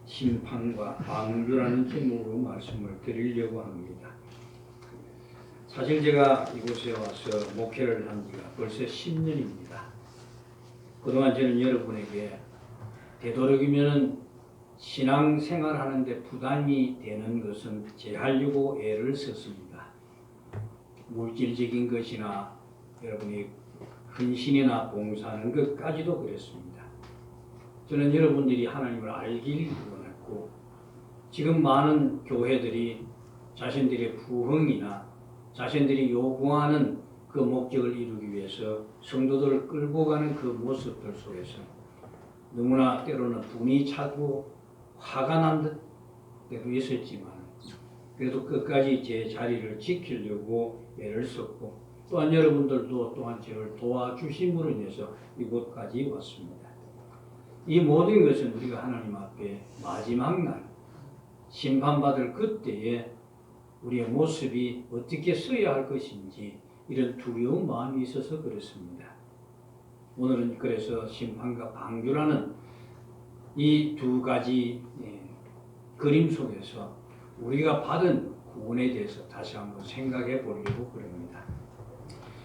심판과 방주라는 제목으로 말씀을 드리려고 합니다. 사실 제가 이곳에 와서 목회를 한 지가 벌써 10년입니다. 그동안 저는 여러분에게 되도록이면 신앙생활 하는데 부담이 되는 것은 제하려고 애를 썼습니다. 물질적인 것이나 여러분이 헌신이나 봉사하는 것까지도 그랬습니다. 저는 여러분들이 하나님을 알길 원했고, 지금 많은 교회들이 자신들의 부흥이나 자신들이 요구하는 그 목적을 이루기 위해서 성도들을 끌고 가는 그 모습들 속에서 너무나 때로는 분이 차고 화가 난 때도 있었지만, 그래도 끝까지 제 자리를 지키려고 애를 썼고, 또한 여러분들도 또한 저를 도와주심으로 인해서 이곳까지 왔습니다. 이 모든 것은 우리가 하나님 앞에 마지막 날 심판받을 그때에 우리의 모습이 어떻게 서야 할 것인지 이런 두려운 마음이 있어서 그렇습니다. 오늘은 그래서 심판과 방주라는 이 두 가지 그림 속에서 우리가 받은 구원에 대해서 다시 한번 생각해 보려고 그럽니다.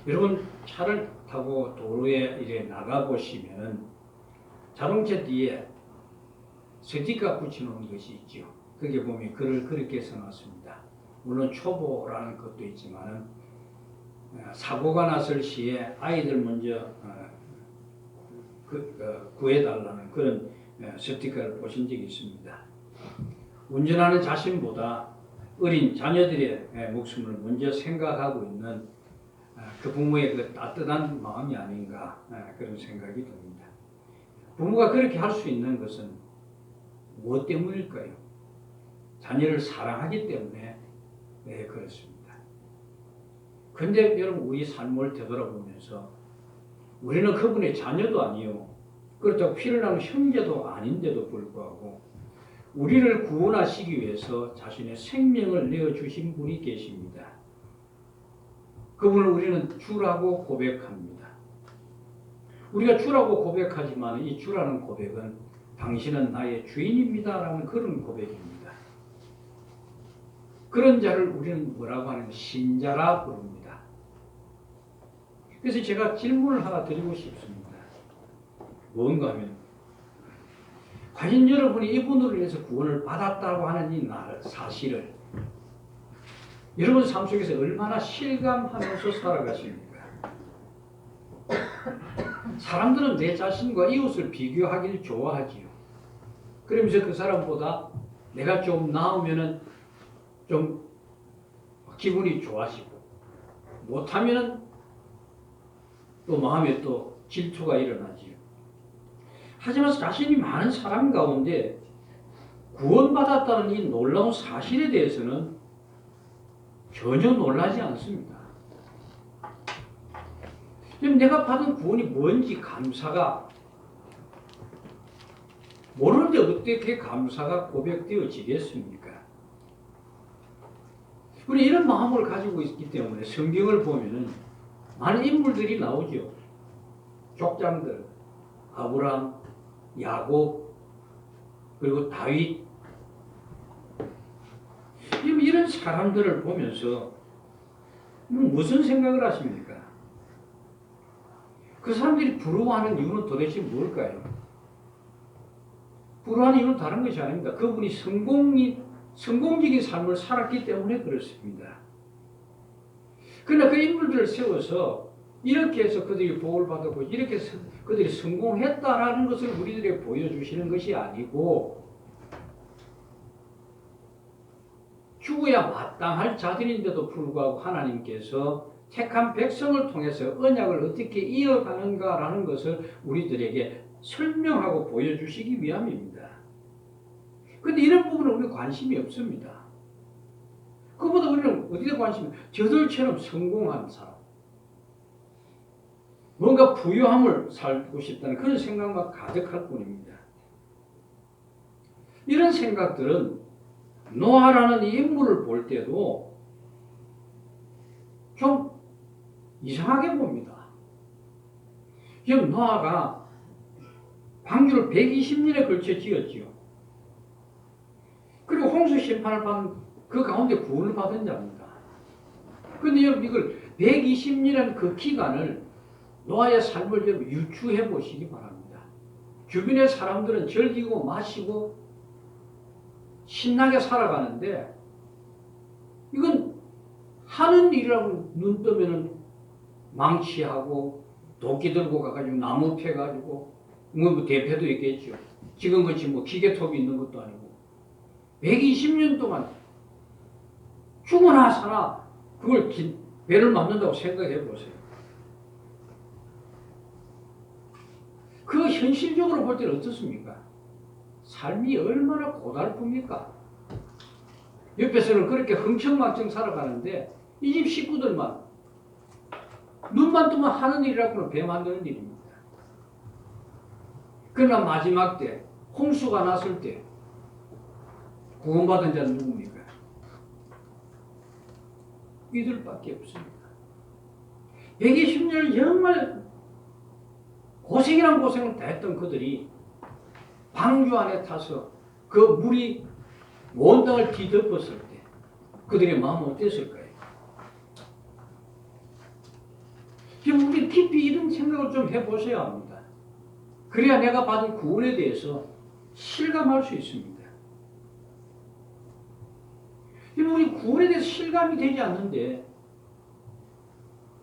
여러분, 차를 타고 도로에 이래 나가 보시면은 자동차 뒤에 스티커 붙여놓은 것이 있죠. 거기에 보면 글을 그렇게 써놨습니다. 물론 초보라는 것도 있지만은 사고가 났을 시에 아이들 먼저 구해달라는 그런 스티커를 보신 적이 있습니다. 운전하는 자신보다 어린 자녀들의 목숨을 먼저 생각하고 있는 그 부모의 그 따뜻한 마음이 아닌가 그런 생각이 듭니다. 부모가 그렇게 할 수 있는 것은 무엇 때문일까요? 자녀를 사랑하기 때문에 그렇습니다. 그런데 여러분, 우리 삶을 되돌아보면서 우리는 그분의 자녀도 아니요, 그렇다고 피를 나는 형제도 아닌데도 불구하고 우리를 구원하시기 위해서 자신의 생명을 내어주신 분이 계십니다. 그분을 우리는 주라고 고백합니다. 우리가 주라고 고백하지만 이 주라는 고백은 당신은 나의 주인입니다 라는 그런 고백입니다. 그런 자를 우리는 뭐라고 하는 신자라 부릅니다. 그래서 제가 질문을 하나 드리고 싶습니다. 뭔가 하면, 과연 여러분이 이분으로 인해서 구원을 받았다고 하는 이 사실을 여러분 삶 속에서 얼마나 실감하면서 살아가십니까? 사람들은 내 자신과 이웃을 비교하기를 좋아하지요. 그러면서 그 사람보다 내가 좀 나으면은 좀 기분이 좋아지고, 못하면은 또 마음에 또 질투가 일어나지요. 하지만 자신이 많은 사람 가운데 구원받았다는 이 놀라운 사실에 대해서는 전혀 놀라지 않습니다. 지금 내가 받은 구원이 뭔지 감사가 모르는데 어떻게 감사가 고백되어지겠습니까? 우리 이런 마음을 가지고 있기 때문에 성경을 보면은 많은 인물들이 나오죠. 족장들, 아브라함, 야곱, 그리고 다윗. 이런 사람들을 보면서 무슨 생각을 하십니까? 그 사람들이 부러워하는 이유는 도대체 뭘까요? 부러워하는 이유는 다른 것이 아닙니다. 그분이 성공적인 삶을 살았기 때문에 그렇습니다. 그러나 그 인물들을 세워서 이렇게 해서 그들이 복을 받았고 이렇게 해서 그들이 성공했다라는 것을 우리들에게 보여주시는 것이 아니고, 죽어야 마땅할 자들인데도 불구하고 하나님께서 택한 백성을 통해서 언약을 어떻게 이어가는가라는 것을 우리들에게 설명하고 보여주시기 위함입니다. 그런데 이런 부분은 우리 관심이 없습니다. 그보다 우리는 어디에 관심이, 저들처럼 성공한 사람, 뭔가 부유함을 살고 싶다는 그런 생각만 가득할 뿐입니다. 이런 생각들은 노아라는 이 인물을 볼 때도 좀 이상하게 봅니다. 지금 노아가 방주를 120년에 걸쳐 지었지요. 홍수 심판을 받은 그 가운데 구원을 받은 자입니다. 그런데 여러분 이걸 120년이라는 그 기간을 노아의 삶을 여러분 유추해 보시기 바랍니다. 주변의 사람들은 즐기고 마시고 신나게 살아가는데 이건 하는 일이라고 눈 뜨면은 망치하고 도끼 들고 가가지고 나무 패가지고 뭐 대패도 있겠죠. 지금같이 뭐 기계톱이 있는 것도 아니고 120년 동안 죽어나 사나 그걸 배를 맞는다고 생각해 보세요. 그 현실적으로 볼 때는 어떻습니까? 삶이 얼마나 고달픕니까? 옆에서는 그렇게 흥청망청 살아가는데 이 집 식구들만 눈만 뜨면 하는 일이라고는 배 만드는 일입니다. 그러나 마지막 때 홍수가 났을 때 구원받은 자는 누굽니까? 이들밖에 없습니다. 120년을 정말 고생이란 고생을 다 했던 그들이 방주 안에 타서 그 물이 온 땅을 뒤덮었을 때 그들의 마음은 어땠을까요? 지금 우리 깊이 이런 생각을 좀 해보셔야 합니다. 그래야 내가 받은 구원에 대해서 실감할 수 있습니다. 지금 우리 구원에 대해서 실감이 되지 않는데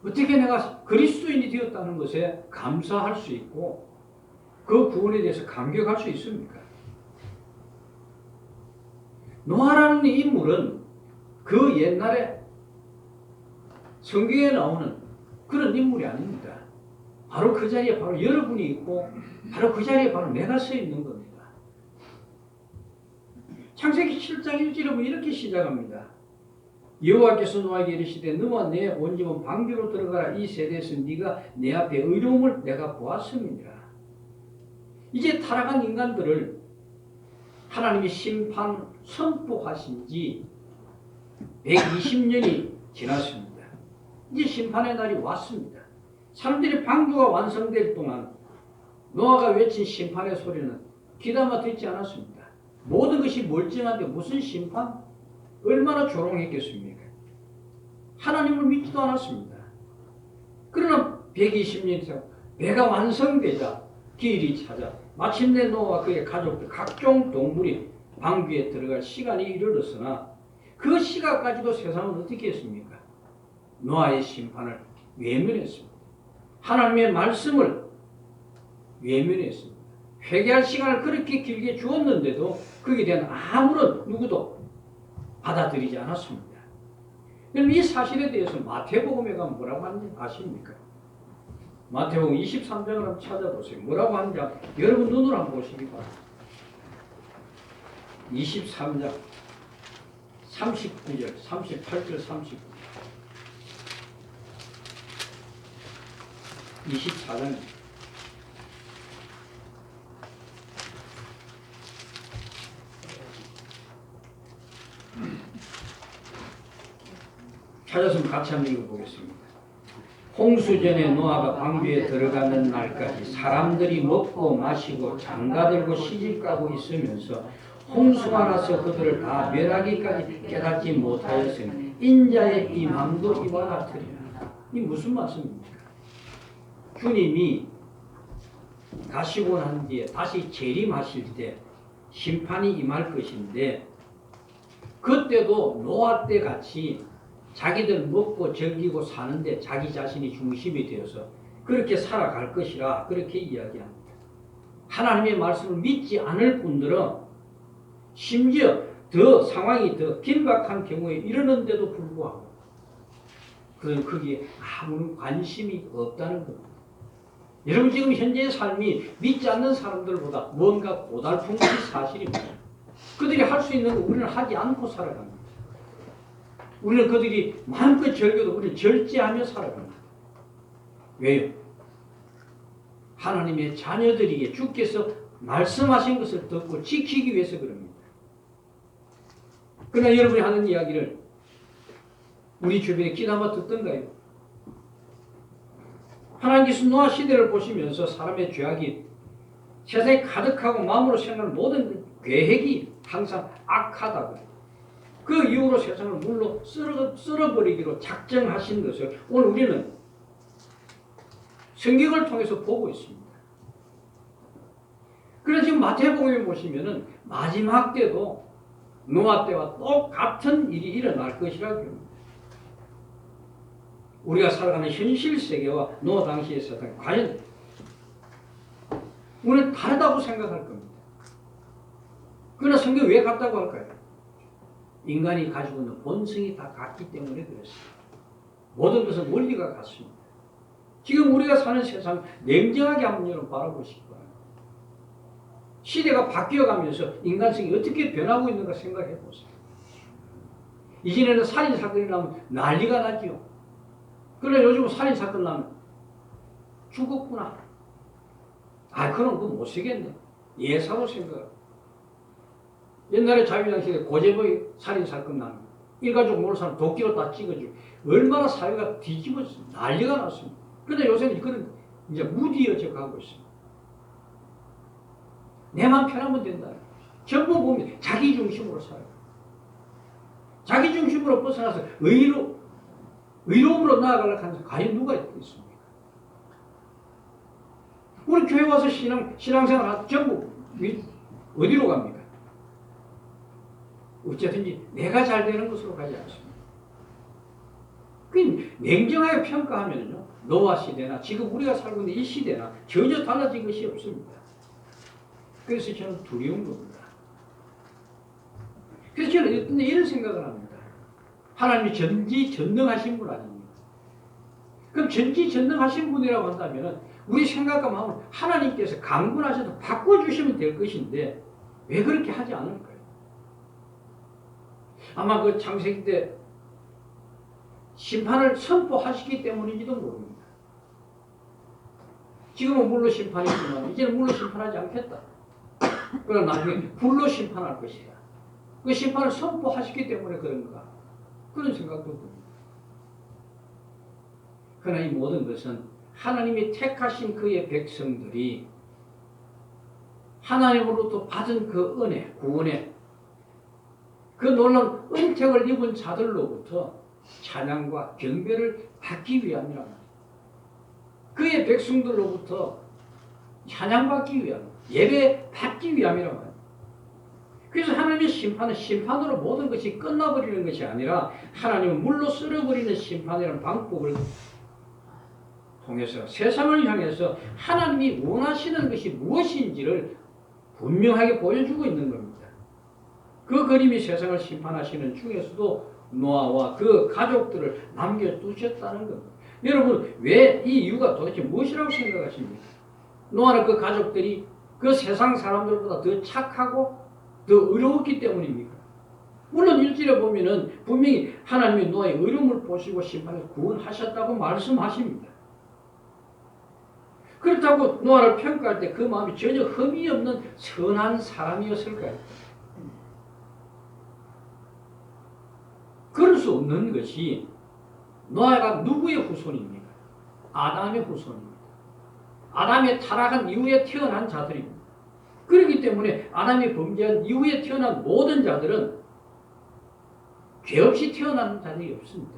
어떻게 내가 그리스도인이 되었다는 것에 감사할 수 있고 그 구원에 대해서 감격할 수 있습니까? 노아라는 인물은 그 옛날에 성경에 나오는 그런 인물이 아닙니다. 바로 그 자리에 바로 여러분이 있고 바로 그 자리에 바로 내가 서 있는 겁니다. 창세기 7장 1절에 보면 이렇게 시작합니다. 여호와께서 노아에게 이르시되 너와 내 온 집은 방주로 들어가라. 이 세대에서 네가 내 앞에 의로움을 내가 보았음이니라. 이제 타락한 인간들을 하나님이 심판 선포하신 지 120년이 지났습니다. 이제 심판의 날이 왔습니다. 사람들이 방주가 완성될 동안 노아가 외친 심판의 소리는 귀담아 듣지 않았습니다. 모든 것이 멀쩡한데 무슨 심판? 얼마나 조롱했겠습니까? 하나님을 믿지도 않았습니다. 그러나 120년이 지나 배가 완성되자 기일이 찾아 마침내 노아와 그의 가족들 각종 동물이 방주에 들어갈 시간이 이르렀으나 그 시간까지도 세상은 어떻게 했습니까? 노아의 심판을 외면했습니다. 하나님의 말씀을 외면했습니다. 회개할 시간을 그렇게 길게 주었는데도 거기에 대한 아무런 누구도 받아들이지 않았습니다. 그럼 이 사실에 대해서 마태복음에 가면 뭐라고 하는지 아십니까? 마태복음 23장을 한번 찾아보세요. 뭐라고 하는지 여러분 눈으로 한번 보시기 바랍니다. 23장 39절, 38절, 39절 24장 찾았으면 같이 한번 읽어보겠습니다. 홍수전에 노아가 방주에 들어가는 날까지 사람들이 먹고 마시고 장가들고 시집가고 있으면서 홍수가 나서 그들을 다 멸하기까지 깨닫지 못하였으니 인자의 임함도 이와 같으리라. 이 무슨 말씀입니까? 주님이 가시고 난 뒤에 다시 재림하실 때 심판이 임할 것인데 그때도 노아 때 같이 자기들 먹고 즐기고 사는데 자기 자신이 중심이 되어서 그렇게 살아갈 것이라 그렇게 이야기합니다. 하나님의 말씀을 믿지 않을 분들은 심지어 더 상황이 더 긴박한 경우에 이르는데도 불구하고 그는 거기에 아무런 관심이 없다는 겁니다. 여러분 지금 현재의 삶이 믿지 않는 사람들보다 뭔가 고달픈 것이 사실입니다. 그들이 할 수 있는 거 우리는 하지 않고 살아갑니다. 우리는 그들이 마음껏 즐겨도 우리는 절제하며 살아갑니다. 왜요? 하나님의 자녀들에게 주께서 말씀하신 것을 듣고 지키기 위해서 그럽니다. 그러나 여러분이 하는 이야기를 우리 주변에 귀담아 듣던가요? 하나님께서 노아 시대를 보시면서 사람의 죄악이 세상에 가득하고 마음으로 생각하는 모든 계획이 항상 악하다고 그 이후로 세상을 물로 썰어버리기로 작정하신 것을 오늘 우리는 성경을 통해서 보고 있습니다. 그래서 지금 마태복음에 보시면은 마지막 때도 노아 때와 똑같은 일이 일어날 것이라고 합니다. 우리가 살아가는 현실 세계와 노아 당시의 세상이 과연 우리는 다르다고 생각할 겁니다. 그러나 성경이 왜 같다고 할까요? 인간이 가지고 있는 본성이 다 같기 때문에 그렇습니다. 모든 것은 원리가 같습니다. 지금 우리가 사는 세상 냉정하게 한번 여러분 바라보시기 바랍니다. 시대가 바뀌어가면서 인간성이 어떻게 변하고 있는가 생각해 보세요. 이전에는 살인사건이 나면 난리가 나죠. 그러나 요즘은 살인사건 나면 죽었구나. 그럼 그거 못 쓰겠네. 예사로 생각하고. 옛날에 자유당시에 고재보이 살인사건 나면 일가족 모르는 사람 도끼로 다 찍어주고 얼마나 사회가 뒤집어져 난리가 났습니다. 그런데 요새는 그런 이제 무디어져 가고 있습니다. 내만 편하면 된다. 전부 보면 자기 중심으로 살아요. 자기 중심으로 벗어나서 의로움으로 나아가려고 하는 과연 누가 있습니까? 우리 교회 와서 신앙생활 전부 어디로 갑니까? 어쨌든지 내가 잘 되는 것으로 가지 않습니다. 그 냉정하게 평가하면요, 노아 시대나 지금 우리가 살고 있는 이 시대나 전혀 달라진 것이 없습니다. 그래서 저는 두려운 겁니다. 그래서 저는 이런 생각을 합니다. 하나님이 전지전능하신 분 아닙니까? 그럼 전지전능하신 분이라고 한다면 우리 생각과 마음을 하나님께서 강군하셔서 바꿔주시면 될 것인데 왜 그렇게 하지 않을까요? 아마 그 창세기 때 심판을 선포하시기 때문인지도 모릅니다. 지금은 물로 심판했지만 이제는 물로 심판하지 않겠다. 그러나 나중에 불로 심판할 것이다. 그 심판을 선포하시기 때문에 그런가? 그런 생각도 듭니다. 그러나 이 모든 것은 하나님이 택하신 그의 백성들이 하나님으로부터 받은 그 은혜, 구원의 그 놀라운 은택을 입은 자들로부터 찬양과 경배를 받기 위함이라. 그의 백성들로부터 찬양받기 위함, 예배 받기 위함이라 말이에요. 그래서 하나님의 심판은 심판으로 모든 것이 끝나버리는 것이 아니라 하나님은 물로 썰어버리는 심판이라는 방법을 통해서 세상을 향해서 하나님이 원하시는 것이 무엇인지를 분명하게 보여주고 있는 겁니다. 그 그림이 세상을 심판하시는 중에서도 노아와 그 가족들을 남겨두셨다는 겁니다. 여러분, 왜 이 이유가 도대체 무엇이라고 생각하십니까? 노아는 그 가족들이 그 세상 사람들보다 더 착하고 더 의로웠기 때문입니까? 물론 1절에 보면은 분명히 하나님이 노아의 의로움을 보시고 심판에서 구원하셨다고 말씀하십니다. 그렇다고 노아를 평가할 때 그 마음이 전혀 흠이 없는 선한 사람이었을까요? 그럴 수 없는 것이 노아가 누구의 후손입니까? 아담의 후손입니다. 아담의 타락한 이후에 태어난 자들입니다. 그렇기 때문에 아담이 범죄한 이후에 태어난 모든 자들은 죄 없이 태어난 자들이 없습니다.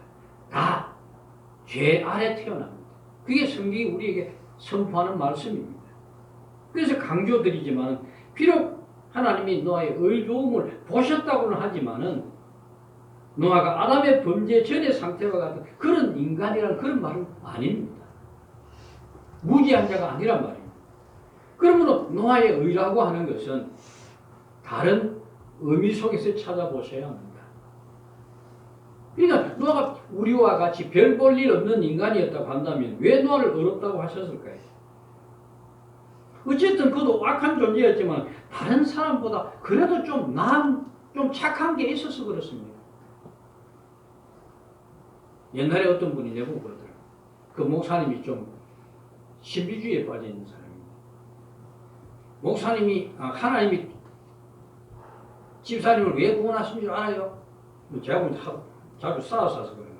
다 죄 아래 태어납니다. 그게 성경이 우리에게 선포하는 말씀입니다. 그래서 강조드리지만 비록 하나님이 노아의 의로움을 보셨다고는 하지만은 노아가 아담의 범죄 전의 상태와 같은 그런 인간이라는 그런 말은 아닙니다. 무지한 자가 아니란 말입니다. 그러므로 노아의 의라고 하는 것은 다른 의미 속에서 찾아보셔야 합니다. 그러니까 노아가 우리와 같이 별 볼 일 없는 인간이었다고 한다면 왜 노아를 의롭다고 하셨을까요? 어쨌든 그도 악한 존재였지만 다른 사람보다 그래도 좀 착한 게 있어서 그렇습니다. 옛날에 어떤 분이 내보고 그러더라고요. 그 목사님이 좀 신비주의에 빠져 있는 사람입니다. 목사님이 하나님이 집사님을 왜 구원하신 줄 알아요? 제가 자주 싸워서 그래요.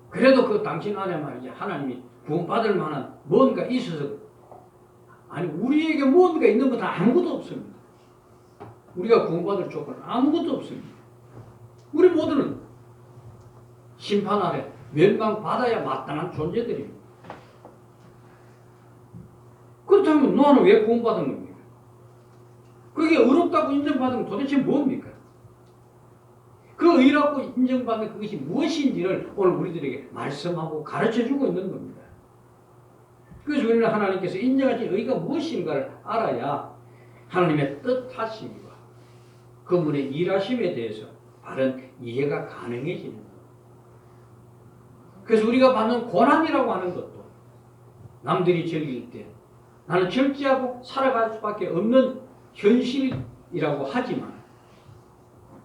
그래도 그 당신 안에 말이지 하나님이 구원받을 만한 뭔가 있어서 아니 우리에게 뭔가 있는 건 아무것도 없습니다. 우리가 구원받을 조건은 아무것도 없습니다. 우리 모두는 심판 아래 멸망받아야 마땅한 존재들입니다. 그렇다면 노아는 왜 구원받은 겁니까? 그게 의롭다고 인정받은 건 도대체 뭡니까? 그 의롭고 인정받는 그것이 무엇인지를 오늘 우리들에게 말씀하고 가르쳐주고 있는 겁니다. 그래서 우리는 하나님께서 인정하신 의가 무엇인가를 알아야 하나님의 뜻하심과 그분의 일하심에 대해서 바른 이해가 가능해지는 겁니다. 그래서 우리가 받는 고난이라고 하는 것도 남들이 즐길 때 나는 절제하고 살아갈 수밖에 없는 현실이라고 하지만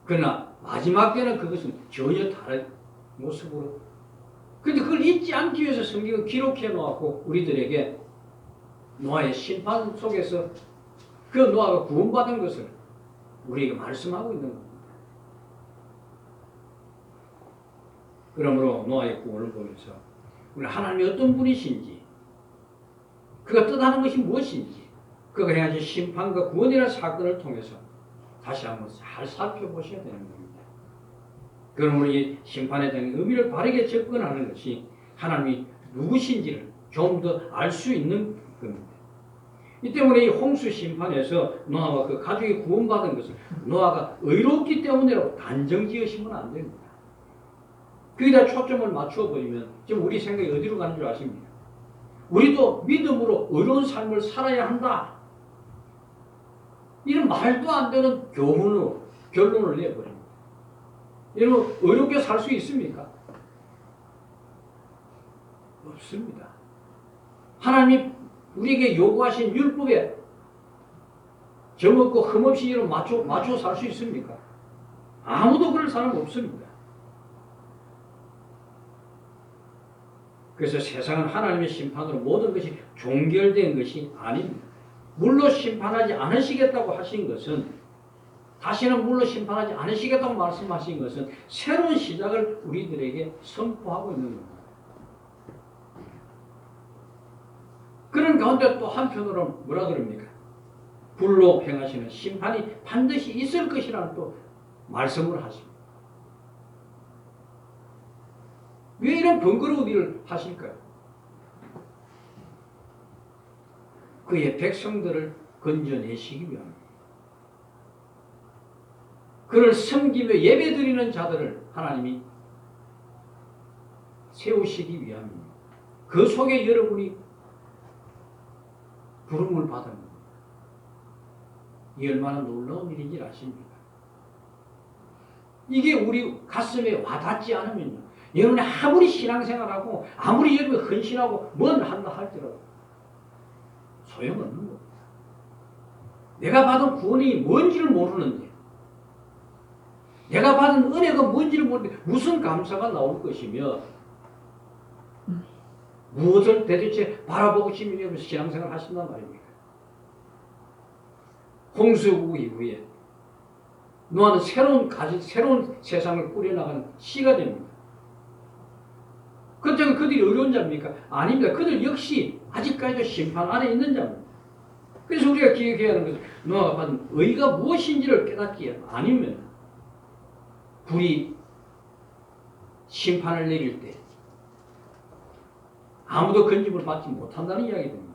그러나 마지막 때는 그것은 전혀 다른 모습으로 그런데 그걸 잊지 않기 위해서 성경은 기록해 놓았고 우리들에게 노아의 심판 속에서 그 노아가 구원받은 것을 우리에게 말씀하고 있는 겁니다. 그러므로 노아의 구원을 보면서 우리 하나님이 어떤 분이신지 그가 뜻하는 것이 무엇인지 그가 행하신 심판과 구원이라는 사건을 통해서 다시 한번 잘 살펴보셔야 되는 겁니다. 그러므로 이 심판에 대한 의미를 바르게 접근하는 것이 하나님이 누구신지를 좀 더 알 수 있는 겁니다. 이 때문에 이 홍수 심판에서 노아와 그 가족이 구원받은 것을 노아가 의롭기 때문이라고 단정 지으시면 안 됩니다. 거기다 초점을 맞추어 버리면 지금 우리 생각이 어디로 가는 줄 아십니까? 우리도 믿음으로 의로운 삶을 살아야 한다. 이런 말도 안 되는 교훈으로 결론을 내버립니다. 여러분 의롭게 살 수 있습니까? 없습니다. 하나님이 우리에게 요구하신 율법에 정없고 흠없이 이런 맞춰 살 수 있습니까? 아무도 그럴 사람 없습니다. 그래서 세상은 하나님의 심판으로 모든 것이 종결된 것이 아닙니다. 물로 심판하지 않으시겠다고 하신 것은 다시는 물로 심판하지 않으시겠다고 말씀하신 것은 새로운 시작을 우리들에게 선포하고 있는 겁니다. 그런 가운데 또 한편으로 뭐라 그럽니까? 불로 행하시는 심판이 반드시 있을 것이라는 또 말씀을 하십니다. 왜 이런 번거로운 일을 하실까요? 그의 백성들을 건져내시기 위함입니다. 그를 섬기며 예배드리는 자들을 하나님이 세우시기 위함입니다. 그 속에 여러분이 부름을 받은 겁니다. 이 얼마나 놀라운 일인지 아십니까? 이게 우리 가슴에 와닿지 않으면요. 여러분이 아무리 신앙생활하고 아무리 여러분이 헌신하고 뭔 한다 할지라도 소용없는 겁니다. 내가 받은 구원이 뭔지를 모르는데 내가 받은 은혜가 뭔지를 모르는데 무슨 감사가 나올 것이며 무엇을 대체 바라보고 싶으면서 신앙생활 하신단 말입니까? 홍수국 이후에 노아는 새로운 세상을 꾸려나가는 씨가 됩니다. 그렇다면 그들이 어려운 자입니까? 아닙니다. 그들 역시 아직까지도 심판 안에 있는 자입니다. 그래서 우리가 기억해야 하는 것은 노아가 받은 의가 무엇인지를 깨닫기 아니면 불이 심판을 내릴 때 아무도 건짐을 받지 못한다는 이야기 됩니다.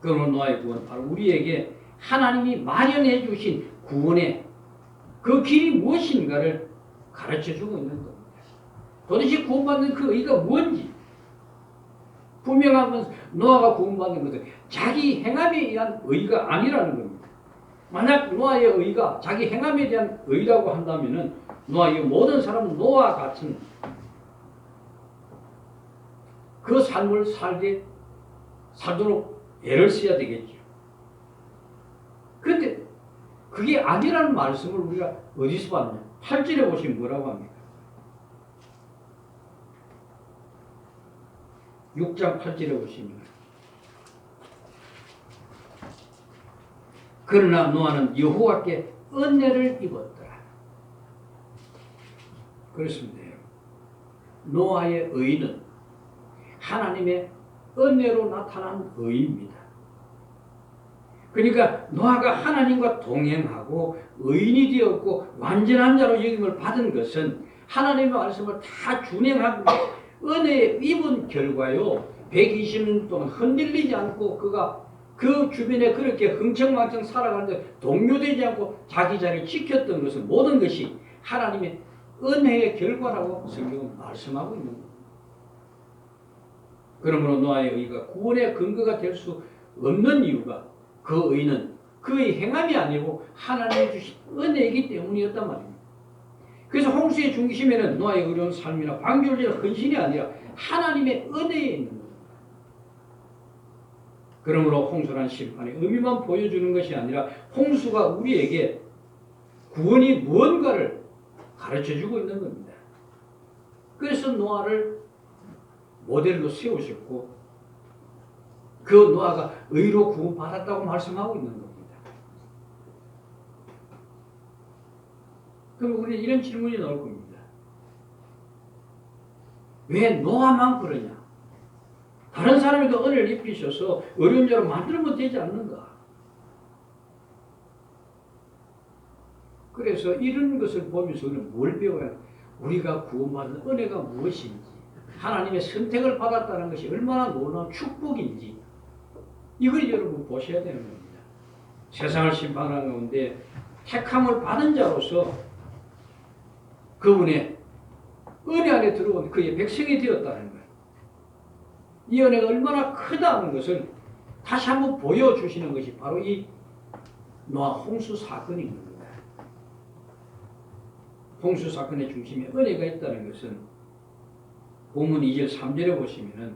그러면 노아의 구원은 바로 우리에게 하나님이 마련해 주신 구원의 그 길이 무엇인가를 가르쳐주고 있는 겁니다. 도대체 구원받는 그 의가 뭔지 분명한 것은 노아가 구원받는 것은 자기 행함에 의한 의가 아니라는 겁니다. 만약 노아의 의가 자기 행함에 대한 의라고 한다면 노아의 모든 사람은 노아와 같은 그 삶을 살도록 애를 써야 되겠죠. 그런데 그게 아니라는 말씀을 우리가 어디서 봤냐? 8절에 보시면 뭐라고 합니까? 6장 8절에 보시면 그러나 노아는 여호와께 은혜를 입었더라. 그렇습니다. 노아의 의는 하나님의 은혜로 나타난 의입니다. 그러니까 노아가 하나님과 동행하고 의인이 되었고 완전한 자로 여김을 받은 것은 하나님의 말씀을 다 준행하고 은혜에 입은 결과요. 120년 동안 흔들리지 않고 그가 그 주변에 그렇게 흥청망청 살아가는데 동요되지 않고 자기 자리를 지켰던 것은 모든 것이 하나님의 은혜의 결과라고 성경은 말씀하고 있는 겁니다. 그러므로 노아의 의가 구원의 근거가 될 수 없는 이유가 그 의는 그의 행함이 아니고 하나님이 주신 은혜이기 때문이었단 말입니다. 그래서 홍수의 중심에는 노아의 의로운 삶이나 방주를 헌신이 아니라 하나님의 은혜에 있는 겁니다. 그러므로 홍수란 심판의 의미만 보여주는 것이 아니라 홍수가 우리에게 구원이 무언가를 가르쳐주고 있는 겁니다. 그래서 노아를 모델로 세우셨고 그 노아가 의로 구원받았다고 말씀하고 있는 겁니다. 그럼 우리는 이런 질문이 나올 겁니다. 왜 노아만 그러냐? 다른 사람에도 은혜를 입히셔서 어려운 자로 만들면 되지 않는가? 그래서 이런 것을 보면서 우리는 뭘 배워야 우리가 구원받은 은혜가 무엇인지 하나님의 선택을 받았다는 것이 얼마나 놀라운 축복인지 이걸 여러분 보셔야 되는 겁니다. 세상을 심판하는 가운데 택함을 받은 자로서 그분의 은혜 안에 들어온 그의 백성이 되었다는 거예요. 이 은혜가 얼마나 크다는 것을 다시 한번 보여주시는 것이 바로 이 노아 홍수 사건인 겁니다. 홍수 사건의 중심에 은혜가 있다는 것은 본문 2절 3절에 보시면은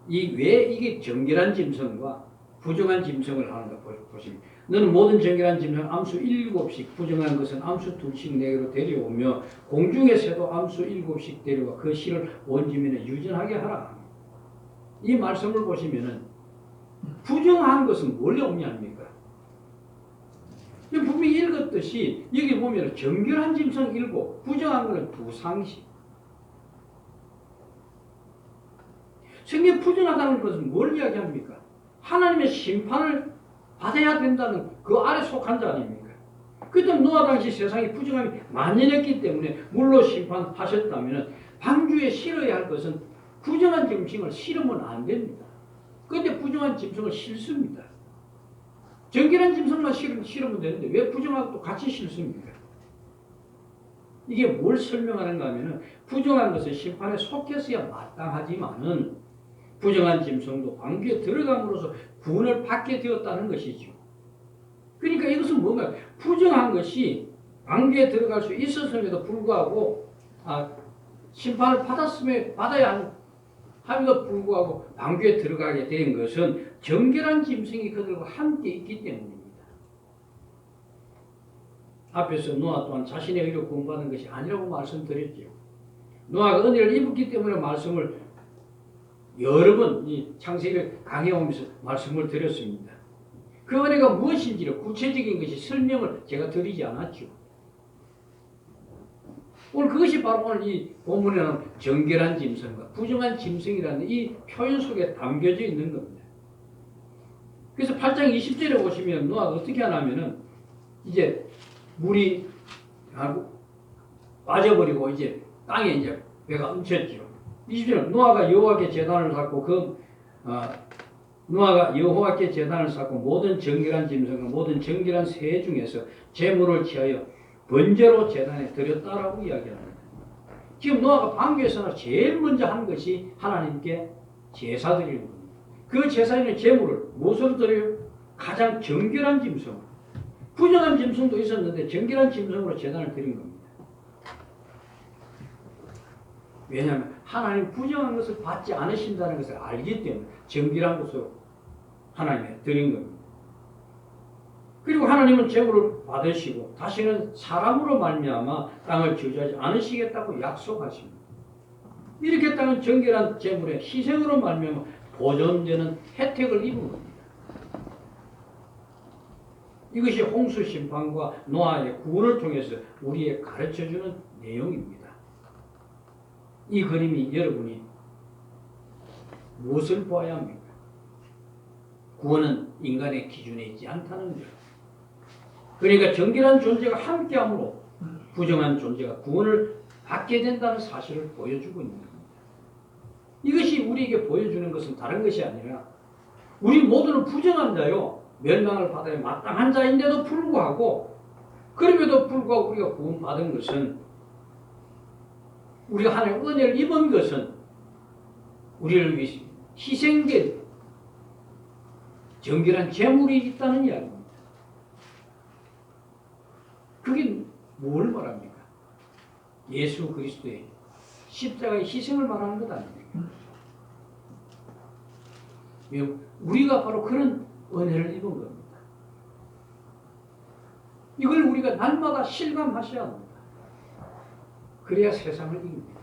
왜 이게 정결한 짐승과 부정한 짐승을 하는가 보십니다. 너는 모든 정결한 짐승 암수 7씩 부정한 것은 암수 2씩 내게로 데려오며 공중의 새도 암수 7씩 데려와 그 실을 온 지면에 유전하게 하라. 이 말씀을 보시면은 부정한 것은 뭘 의미합니까? 분명히 읽었듯이 여기 보면 정결한 짐승 7, 부정한 것은 2상씩. 성경 부정하다는 것은 뭘 이야기합니까? 하나님의 심판을 받아야 된다는 그 아래 속한 자 아닙니까? 그때 노아 당시 세상이 부정함이 만연했기 때문에 물로 심판하셨다면 방주에 실어야 할 것은 부정한 짐승을 실으면 안 됩니다. 그런데 부정한 짐승을 실습니다. 정결한 짐승만 실으면 되는데 왜 부정하고 또 같이 실습니까? 이게 뭘 설명하는가 하면은 부정한 것은 심판에 속했어야 마땅하지만은 부정한 짐승도 방주에 들어감으로써 구원을 받게 되었다는 것이죠. 그러니까 이것은 뭔가 부정한 것이 방주에 들어갈 수 있었음에도 불구하고 심판을 받아야 함에도 불구하고 방주에 들어가게 된 것은 정결한 짐승이 그들과 함께 있기 때문입니다. 앞에서 노아 또한 자신의 의로 구원받은 것이 아니라고 말씀드렸죠. 노아가 은혜를 입었기 때문에 말씀을 여러 번 이 창세기를 강해오면서 말씀을 드렸습니다. 그 은혜가 무엇인지를 구체적인 것이 설명을 제가 드리지 않았죠. 오늘 그것이 바로 오늘 이 본문에는 정결한 짐승과 부정한 짐승이라는 이 표현 속에 담겨져 있는 겁니다. 그래서 8장 20절에 보시면 노아가 어떻게 하냐면은 이제 물이 빠져버리고 이제 땅에 이제 배가 얹혔죠. 20절 노아가 여호와께 제단을 쌓고 노아가 여호와께 제단을 쌓고 모든 정결한 짐승과 모든 정결한 새 중에서 제물을 취하여 번제로 제단에 드렸다라고 이야기합니다. 지금 노아가 방주에서는 제일 먼저 한 것이 하나님께 제사 드리는 겁니다. 그 제사에는 제물을 무엇으로 드려요? 가장 정결한 짐승. 부정한 짐승도 있었는데 정결한 짐승으로 제단을 드린 겁니다. 왜냐하면 하나님 부정한 것을 받지 않으신다는 것을 알기 때문에 정결한 것으로 하나님께 드린 겁니다. 그리고 하나님은 제물을 받으시고 다시는 사람으로 말미암아 땅을 저주하지 않으시겠다고 약속하십니다. 이렇게 땅은 정결한 제물의 희생으로 말미암아 보존되는 혜택을 입은 겁니다. 이것이 홍수 심판과 노아의 구원을 통해서 우리에게 가르쳐주는 내용입니다. 이 그림이 여러분이 무엇을 보아야 합니까? 구원은 인간의 기준에 있지 않다는 거예요. 그러니까 정결한 존재가 함께함으로 부정한 존재가 구원을 받게 된다는 사실을 보여주고 있는 겁니다. 이것이 우리에게 보여주는 것은 다른 것이 아니라 우리 모두는 부정한 자요. 멸망을 받아야 마땅한 자인데도 불구하고 그럼에도 불구하고 우리가 구원받은 것은 우리가 하나님의 은혜를 입은 것은 우리를 위해 희생된 정결한 제물이 있다는 이야기입니다. 그게 뭘 말합니까? 예수 그리스도의 십자가의 희생을 말하는 것 아닙니까? 우리가 바로 그런 은혜를 입은 겁니다. 이걸 우리가 날마다 실감하셔야 합니다. 그래야 세상을 이깁니다.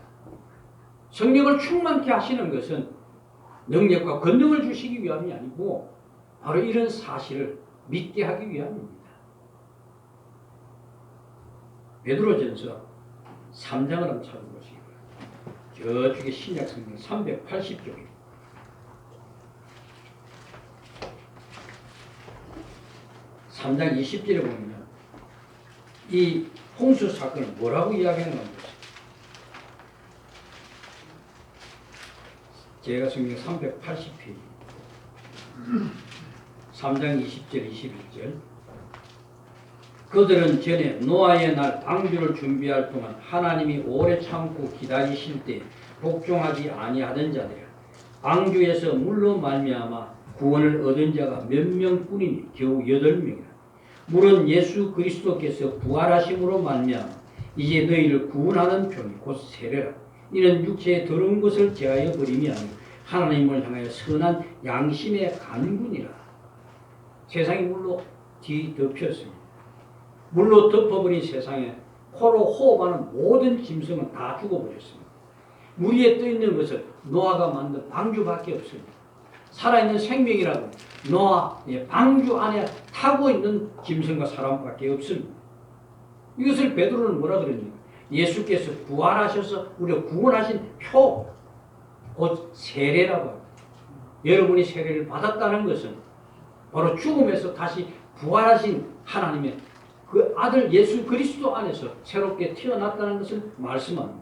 성령을 충만케 하시는 것은 능력과 권능을 주시기 위함이 아니고 바로 이런 사실을 믿게 하기 위함입니다. 베드로전서 3장을 한번 찾아보시기 바랍니다. 저쪽에 신약 성경 380쪽입니다. 3장 20절에 보면 이 홍수 사건을 뭐라고 이야기하는 건지 제가 성경 380페이지 3장 20절 21절 그들은 전에 노아의 날 방주를 준비할 동안 하나님이 오래 참고 기다리실 때 복종하지 아니하던 자들이라. 방주에서 물로 말미암아 구원을 얻은 자가 몇 명뿐이니 겨우 8명이라. 물은 예수 그리스도께서 부활하심으로 말미암아 이제 너희를 구원하는 표니 곧 세례라. 이는 육체의 더러운 것을 제하여 버림이 아니고 하나님을 향하여 선한 양심의 간군이라. 세상이 물로 뒤덮였습니다. 물로 덮어버린 세상에 코로 호흡하는 모든 짐승은 다 죽어버렸습니다. 물 위에 떠있는 것은 노아가 만든 방주밖에 없습니다. 살아있는 생명이라고 노아의 방주 안에 타고 있는 짐승과 사람밖에 없습니다. 이것을 베드로는 뭐라 그랬습니까? 예수께서 부활하셔서 우리를 구원하신 표, 곧 세례라고 합니다. 여러분이 세례를 받았다는 것은 바로 죽음에서 다시 부활하신 하나님의 그 아들 예수 그리스도 안에서 새롭게 태어났다는 것을 말씀합니다.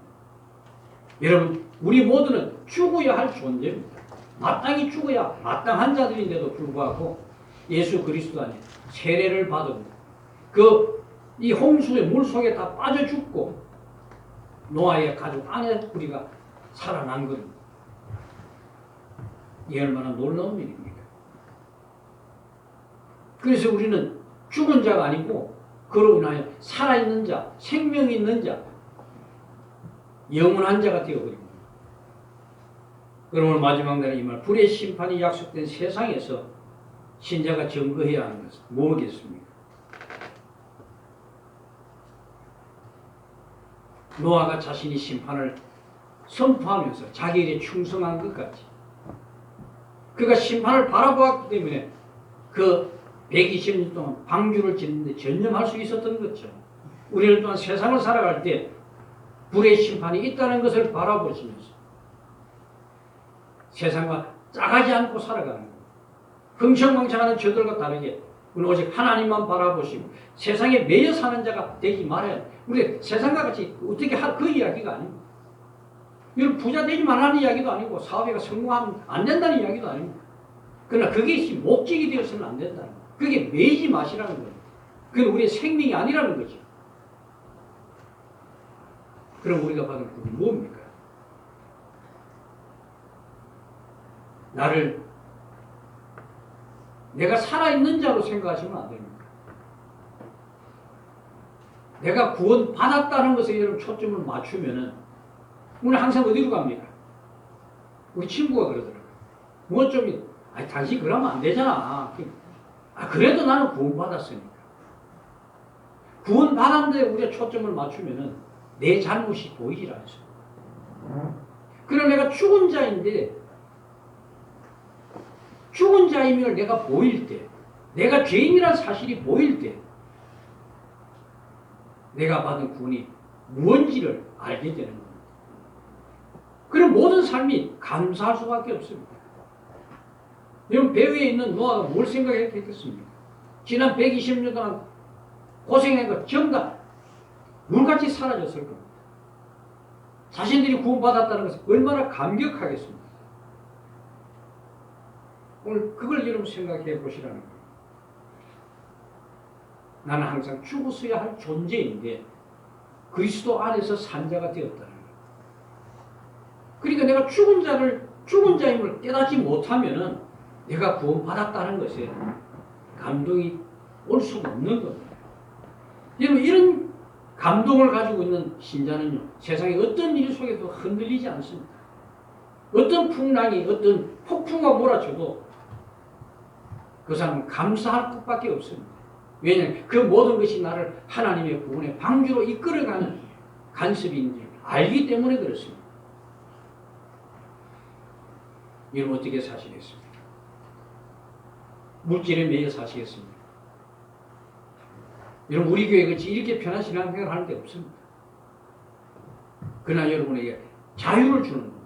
여러분, 우리 모두는 죽어야 할 존재입니다. 마땅히 죽어야 마땅한 자들인데도 불구하고 예수 그리스도 안에 세례를 받은 이 홍수의 물 속에 다 빠져 죽고 노아의 가족 안에 우리가 살아난 겁니다. 이 얼마나 놀라운 일입니까? 그래서 우리는 죽은 자가 아니고 그로 인하여 살아있는 자, 생명이 있는 자, 영원한 자가 되어버립니다. 그러면 마지막 날에 이 말, 불의 심판이 약속된 세상에서 신자가 증거해야 하는 것은 뭐겠습니까? 노아가 자신이 심판을 선포하면서 자기 일에 충성한 것 같이 그가 심판을 바라보았기 때문에 그 120년 동안 방주를 짓는데 전념할 수 있었던 거죠. 우리는 또한 세상을 살아갈 때 불의 심판이 있다는 것을 바라보시면서 세상과 짜가지 않고 살아가는 거예요. 흥청망청하는 저들과 다르게 우리는 오직 하나님만 바라보시고 세상에 매여 사는 자가 되지 말아야 돼. 우리 세상과 같이 어떻게 할 그 이야기가 아닙니다. 여러분 부자 되지 말라는 이야기도 아니고 사업에 성공하면 안 된다는 이야기도 아닙니다. 그러나 그게 목적이 되어서는 안 된다는 거예요. 그게 매이지 마시라는 거예요. 그건 우리의 생명이 아니라는 거죠. 그럼 우리가 받은 구원이 뭡니까? 내가 살아있는 자로 생각하시면 안 됩니다. 내가 구원 받았다는 것에 여러분 초점을 맞추면은 우리는 항상 어디로 갑니까? 우리 친구가 그러더라고요. 뭐 좀, 당신 그러면 안 되잖아. 그래도 나는 구원 받았으니까. 구원 받았는데 우리가 초점을 맞추면은 내 잘못이 보이질 않습니다. 그럼 내가 죽은 자인데 죽은 자임을 내가 보일 때, 내가 죄인이라는 사실이 보일 때 내가 받은 구원이 무언지를 알게 되는 겁니다. 그럼 모든 삶이 감사할 수밖에 없습니다. 여러분 배 위에 있는 노아가 뭘 생각했겠습니까? 지난 120년 동안 고생한 것 전부 다 물같이 사라졌을 겁니다. 자신들이 구원받았다는 것을 얼마나 감격하겠습니까? 오늘 그걸 여러분 생각해 보시라는 거예요. 나는 항상 죽었어야 할 존재인데 그리스도 안에서 산자가 되었다는 거예요. 그러니까 내가 죽은 자임을 깨닫지 못하면은 내가 구원받았다는 것에 감동이 올 수가 없는 겁니다. 여러분 이런 감동을 가지고 있는 신자는요, 세상의 어떤 일 속에도 흔들리지 않습니다. 어떤 풍랑이, 어떤 폭풍과 몰아쳐도 그 사람은 감사할 것밖에 없습니다. 왜냐하면 그 모든 것이 나를 하나님의 구원의 방주로 이끌어가는 간섭인 줄 알기 때문에 그렇습니다. 여러분 어떻게 사시겠습니까? 물질에 매여 사시겠습니까? 여러분 우리 교회 같이 이렇게 편한 신앙생활을 하는 데 없습니다. 그러나 여러분에게 자유를 주는 겁니다.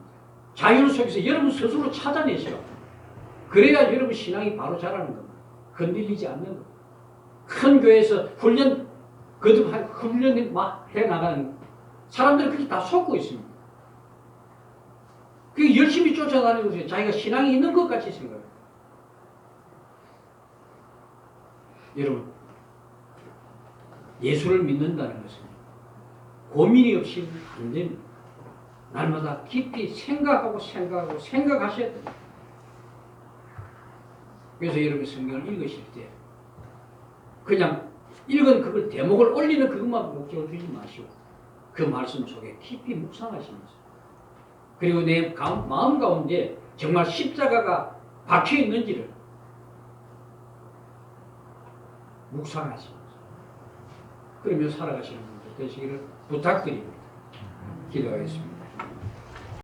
자유 속에서 여러분 스스로 찾아내시라. 그래야 여러분 신앙이 바로 자라는 겁니다. 흔들리지 않는 겁니다. 큰 교회에서 훈련 막 해나가는 사람들은 그렇게 다 속고 있습니다. 그 열심히 쫓아다니고 있어요. 자기가 신앙이 있는 것 같이 생각해요. 여러분 예수를 믿는다는 것은 고민이 없이 안 됩니다. 날마다 깊이 생각하셔야 됩니다. 그래서 여러분 성경을 읽으실 때 그냥 읽은 그걸 대목을 올리는 그것만 목적을 두지 마시고 그 말씀 속에 깊이 묵상하시면서 그리고 내 마음 가운데 정말 십자가가 박혀 있는지를 묵상하시면서 그러며 살아가시는 분들 되시기를 부탁드립니다. 기도하겠습니다.